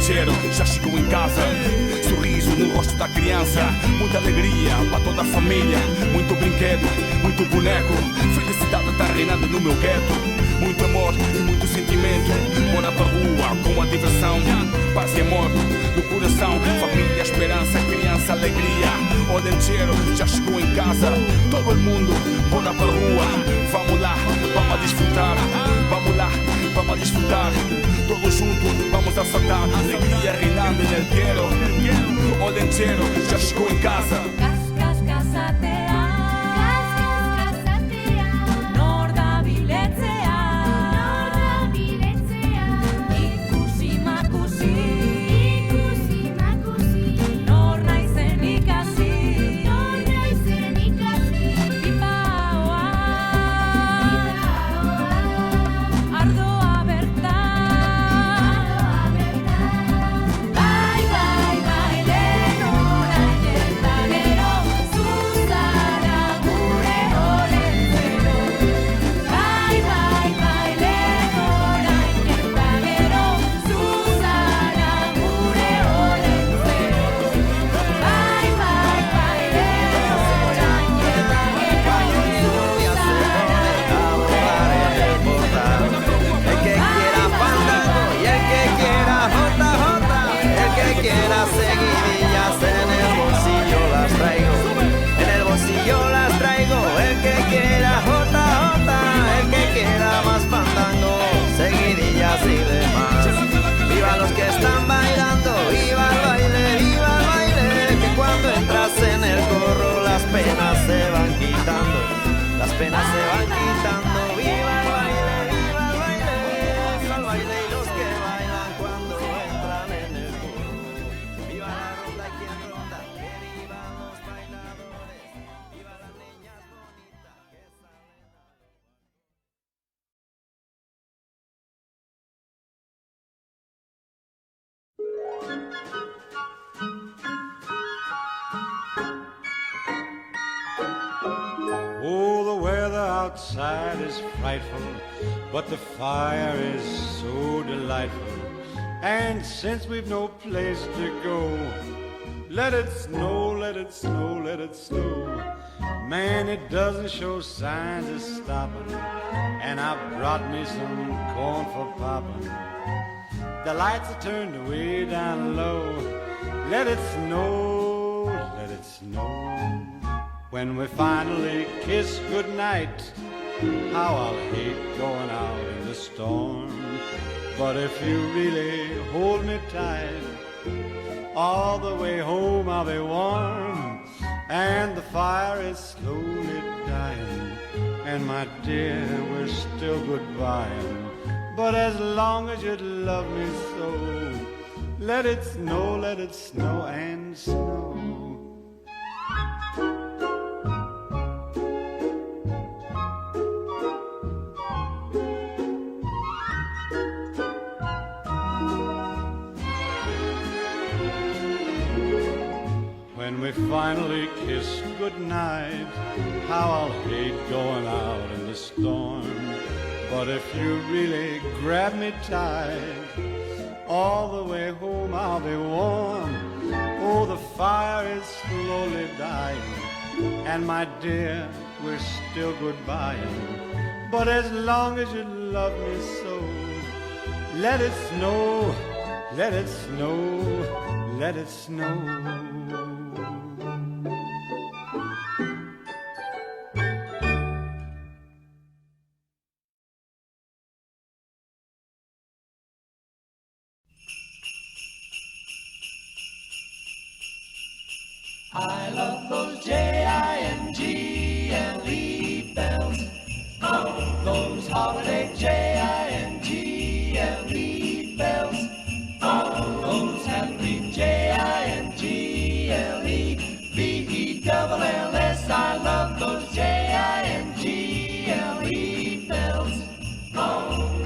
lencheiro já chegou em casa. Sorriso no rosto da criança, muita alegria para toda a família. Muito brinquedo, muito boneco, felicidade está reinando no meu gueto. Muito amor e muito sentimento, bora pra rua com a diversão. Paz e amor no coração, família, esperança, criança, alegria. O lencheiro já chegou em casa, todo mundo, bora pra rua. Vamos lá, vamos desfrutar, vamos lá, vamos desfrutar. Todos juntos, vamos a saltar, alegria reinando en el quiero. O lencheiro já chegou em casa. Las penas se van quitando, viva el baile, viva el baile y los que bailan cuando entran en el coro. Viva la ronda y quien ronda, que vivan los bailadores, viva las niñas bonitas que salen a... Oh, the weather outside is frightful, but the fire is so delightful. And since we've no place to go, let it snow, let it snow, let it snow. Man, it doesn't show signs of stopping, and I brought me some corn for popping. The lights are turned way down low. Let it snow, let it snow. When we finally kiss goodnight, how I'll hate going out in the storm. But if you really hold me tight, all the way home I'll be warm. And the fire is slowly dying, and my dear, we're still goodbying. But as long as you love me so, let it snow and snow. When we finally kiss goodnight, how I'll hate going out in the storm. But if you really grab me tight, all the way home I'll be warm. Oh, the fire is slowly dying, and my dear, we're still goodbying. But as long as you love me so, let it snow, let it snow, let it snow. I love those Jingle bells. Oh, those holiday Jingle bells. Oh, those happy Jingle-bells. I love those Jingle bells. Oh.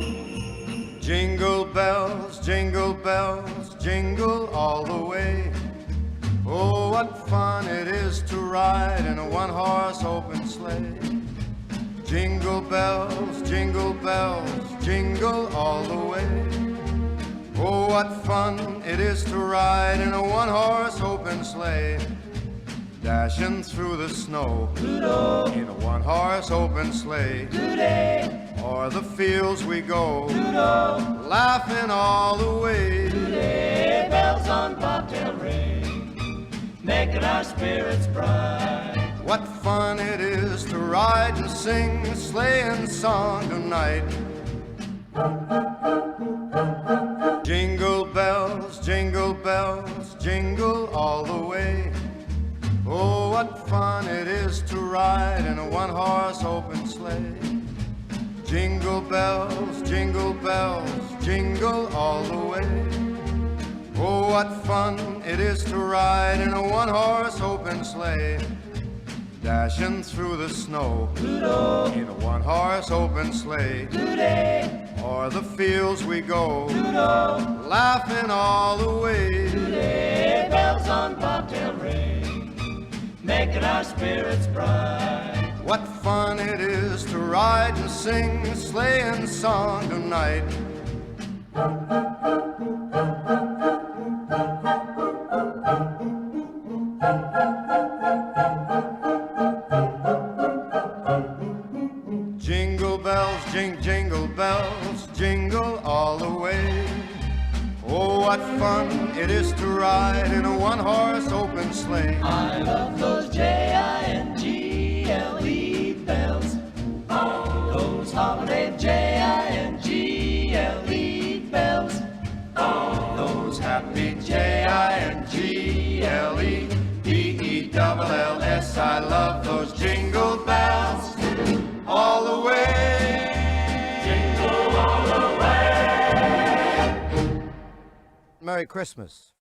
Jingle bells, jingle bells, jingle all the way. Oh, what fun it is to ride in a one-horse open sleigh. Jingle bells, jingle all the way. Oh, what fun it is to ride in a one-horse open sleigh, dashing through the snow in a one-horse open sleigh. O'er the fields we go, laughing all the way. Bells on bobtail ring, making our spirits bright. What fun it is to ride and sing a sleighing song tonight. Jingle bells, jingle all the way. Oh, what fun it is to ride in a one-horse open sleigh. Jingle bells, jingle all the way. Oh, what fun it is to ride in a one-horse open sleigh, dashing through the snow in a one-horse open sleigh. O'er the fields we go, laughing all the way. Bells on bobtail ring, making our spirits bright. What fun it is to ride and sing a sleighing song tonight. Jingle bells, jingle bells, jingle all the way. Oh, what fun it is to ride in a one-horse open sleigh. I love those Jingle bells, those holiday Jingle bells, Those happy Jingle-bells. I love those jingle bells all the way. Jingle all the way. Merry Christmas.